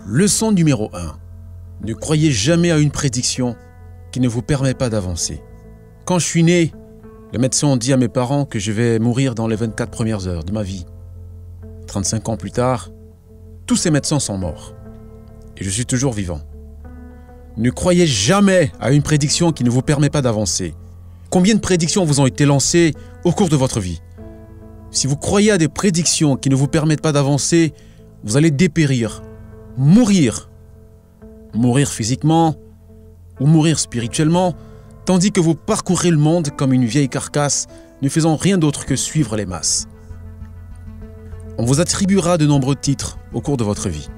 Leçon numéro 1. Ne croyez jamais à une prédiction qui ne vous permet pas d'avancer. Quand je suis né, le médecin a dit à mes parents que je vais mourir dans les 24 premières heures de ma vie. 35 ans plus tard, tous ces médecins sont morts. Et je suis toujours vivant. Ne croyez jamais à une prédiction qui ne vous permet pas d'avancer. Combien de prédictions vous ont été lancées au cours de votre vie? Si vous croyez à des prédictions qui ne vous permettent pas d'avancer, vous allez dépérir, mourir. Mourir physiquement ou mourir spirituellement, tandis que vous parcourez le monde comme une vieille carcasse, ne faisant rien d'autre que suivre les masses. On vous attribuera de nombreux titres au cours de votre vie.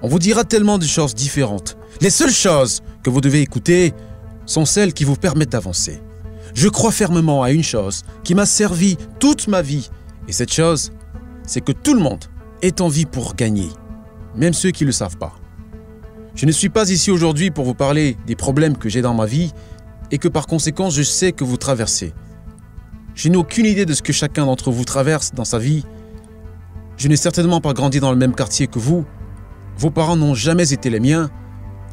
On vous dira tellement de choses différentes. Les seules choses que vous devez écouter sont celles qui vous permettent d'avancer. Je crois fermement à une chose qui m'a servi toute ma vie. Et cette chose, c'est que tout le monde est en vie pour gagner, même ceux qui ne le savent pas. Je ne suis pas ici aujourd'hui pour vous parler des problèmes que j'ai dans ma vie et que par conséquent, je sais que vous traversez. Je n'ai aucune idée de ce que chacun d'entre vous traverse dans sa vie. Je n'ai certainement pas grandi dans le même quartier que vous. Vos parents n'ont jamais été les miens.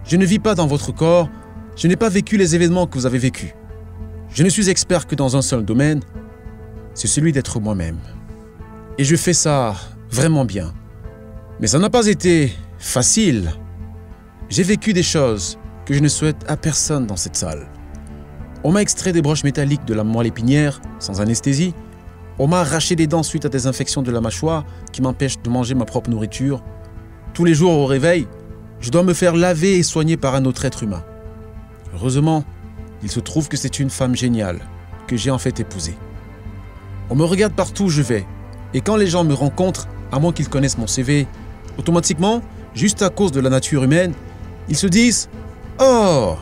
Je ne vis pas dans votre corps. Je n'ai pas vécu les événements que vous avez vécus. Je ne suis expert que dans un seul domaine, c'est celui d'être moi-même. Et je fais ça vraiment bien. Mais ça n'a pas été facile. J'ai vécu des choses que je ne souhaite à personne dans cette salle. On m'a extrait des broches métalliques de la moelle épinière, sans anesthésie. On m'a arraché des dents suite à des infections de la mâchoire qui m'empêchent de manger ma propre nourriture. Tous les jours au réveil, je dois me faire laver et soigner par un autre être humain. Heureusement, il se trouve que c'est une femme géniale, que j'ai en fait épousée. On me regarde partout où je vais, et quand les gens me rencontrent, à moins qu'ils connaissent mon CV, automatiquement, juste à cause de la nature humaine, ils se disent « Oh,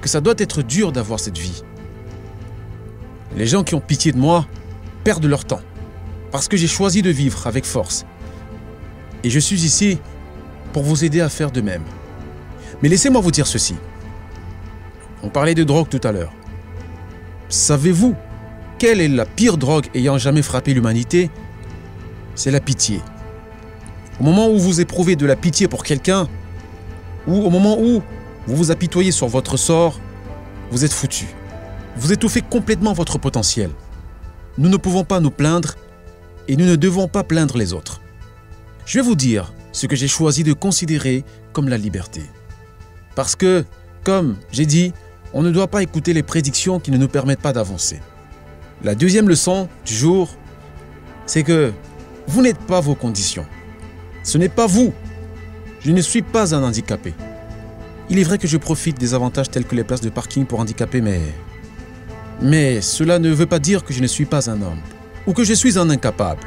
que ça doit être dur d'avoir cette vie ». Les gens qui ont pitié de moi perdent leur temps, parce que j'ai choisi de vivre avec force. Et je suis ici pour vous aider à faire de même. Mais laissez-moi vous dire ceci. On parlait de drogue tout à l'heure. Savez-vous quelle est la pire drogue ayant jamais frappé l'humanité? C'est la pitié. Au moment où vous éprouvez de la pitié pour quelqu'un, ou au moment où vous vous apitoyez sur votre sort, vous êtes foutu. Vous étouffez complètement votre potentiel. Nous ne pouvons pas nous plaindre et nous ne devons pas plaindre les autres. Je vais vous dire ce que j'ai choisi de considérer comme la liberté. Parce que, comme j'ai dit, on ne doit pas écouter les prédictions qui ne nous permettent pas d'avancer. La deuxième leçon du jour, c'est que vous n'êtes pas vos conditions. Ce n'est pas vous. Je ne suis pas un handicapé. Il est vrai que je profite des avantages tels que les places de parking pour handicapés, mais cela ne veut pas dire que je ne suis pas un homme ou que je suis un incapable.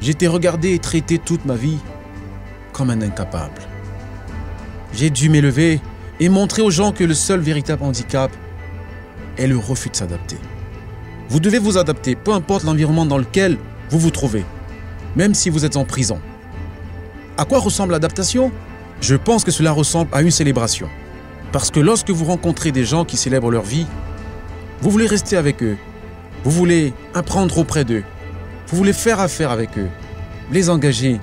J'ai été regardé et traité toute ma vie comme un incapable. J'ai dû m'élever et montrer aux gens que le seul véritable handicap est le refus de s'adapter. Vous devez vous adapter, peu importe l'environnement dans lequel vous vous trouvez, même si vous êtes en prison. À quoi ressemble l'adaptation? Je pense que cela ressemble à une célébration. Parce que lorsque vous rencontrez des gens qui célèbrent leur vie, vous voulez rester avec eux, vous voulez apprendre auprès d'eux, vous voulez faire affaire avec eux, les engager.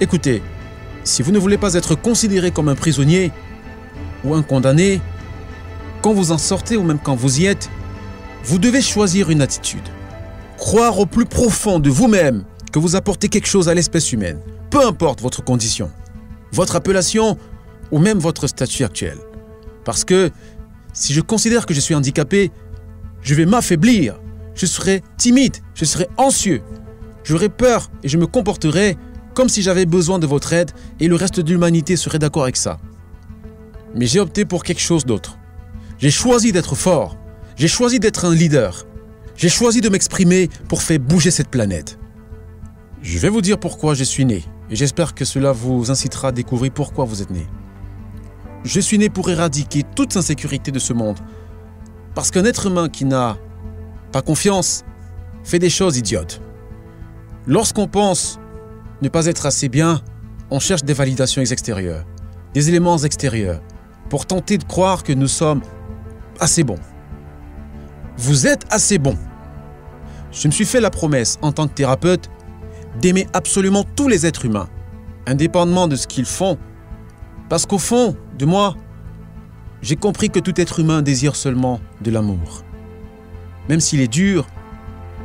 Écoutez, si vous ne voulez pas être considéré comme un prisonnier ou un condamné, quand vous en sortez ou même quand vous y êtes, vous devez choisir une attitude. Croire au plus profond de vous-même que vous apportez quelque chose à l'espèce humaine, peu importe votre condition, votre appellation ou même votre statut actuel. Parce que si je considère que je suis handicapé, je vais m'affaiblir, je serai timide, je serai anxieux, j'aurai peur et je me comporterai comme si j'avais besoin de votre aide et le reste de l'humanité serait d'accord avec ça. Mais j'ai opté pour quelque chose d'autre. J'ai choisi d'être fort, j'ai choisi d'être un leader, j'ai choisi de m'exprimer pour faire bouger cette planète. Je vais vous dire pourquoi je suis né et j'espère que cela vous incitera à découvrir pourquoi vous êtes né. Je suis né pour éradiquer toute insécurité de ce monde. Parce qu'un être humain qui n'a pas confiance fait des choses idiotes. Lorsqu'on pense ne pas être assez bien, on cherche des validations extérieures, des éléments extérieurs, pour tenter de croire que nous sommes assez bons. Vous êtes assez bon. Je me suis fait la promesse en tant que thérapeute d'aimer absolument tous les êtres humains, indépendamment de ce qu'ils font. Parce qu'au fond de moi, j'ai compris que tout être humain désire seulement de l'amour. Même s'il est dur,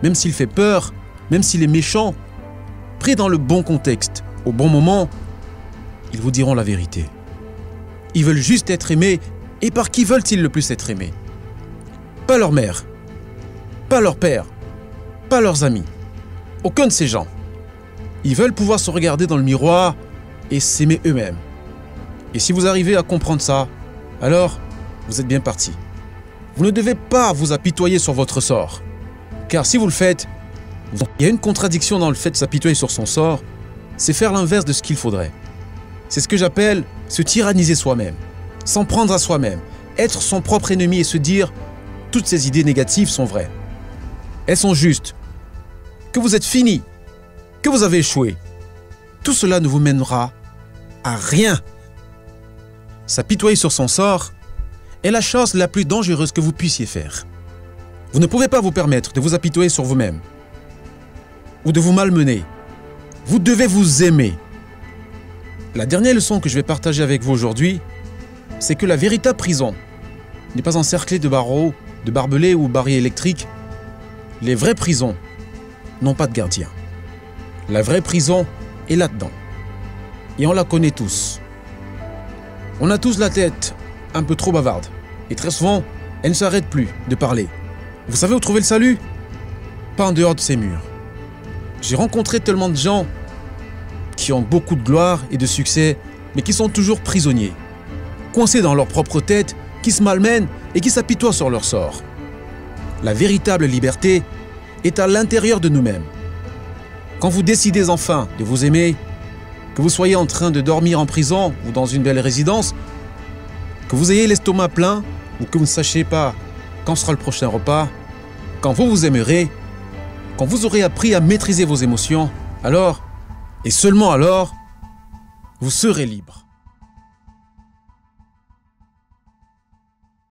même s'il fait peur, même s'il est méchant, pris dans le bon contexte, au bon moment, ils vous diront la vérité. Ils veulent juste être aimés, et par qui veulent-ils le plus être aimés? Pas leur mère, pas leur père, pas leurs amis, aucun de ces gens. Ils veulent pouvoir se regarder dans le miroir et s'aimer eux-mêmes. Et si vous arrivez à comprendre ça, alors vous êtes bien parti. Vous ne devez pas vous apitoyer sur votre sort. Car si vous le faites, il y a une contradiction dans le fait de s'apitoyer sur son sort, c'est faire l'inverse de ce qu'il faudrait. C'est ce que j'appelle se tyranniser soi-même, s'en prendre à soi-même, être son propre ennemi et se dire « toutes ces idées négatives sont vraies. Elles sont justes, que vous êtes fini, que vous avez échoué. » Tout cela ne vous mènera à rien. S'apitoyer sur son sort est la chose la plus dangereuse que vous puissiez faire. Vous ne pouvez pas vous permettre de vous apitoyer sur vous-même ou de vous malmener. Vous devez vous aimer. La dernière leçon que je vais partager avec vous aujourd'hui, c'est que la véritable prison n'est pas encerclée de barreaux, de barbelés ou barrières électriques. Les vraies prisons n'ont pas de gardien. La vraie prison est là-dedans. Et on la connaît tous. On a tous la tête un peu trop bavarde. Et très souvent, elle ne s'arrête plus de parler. Vous savez où trouver le salut? Pas en dehors de ces murs. J'ai rencontré tellement de gens qui ont beaucoup de gloire et de succès, mais qui sont toujours prisonniers, coincés dans leur propre tête, qui se malmènent et qui s'apitoient sur leur sort. La véritable liberté est à l'intérieur de nous-mêmes. Quand vous décidez enfin de vous aimer, que vous soyez en train de dormir en prison ou dans une belle résidence, que vous ayez l'estomac plein ou que vous ne sachiez pas quand sera le prochain repas, quand vous vous aimerez, quand vous aurez appris à maîtriser vos émotions, alors, et seulement alors, vous serez libre.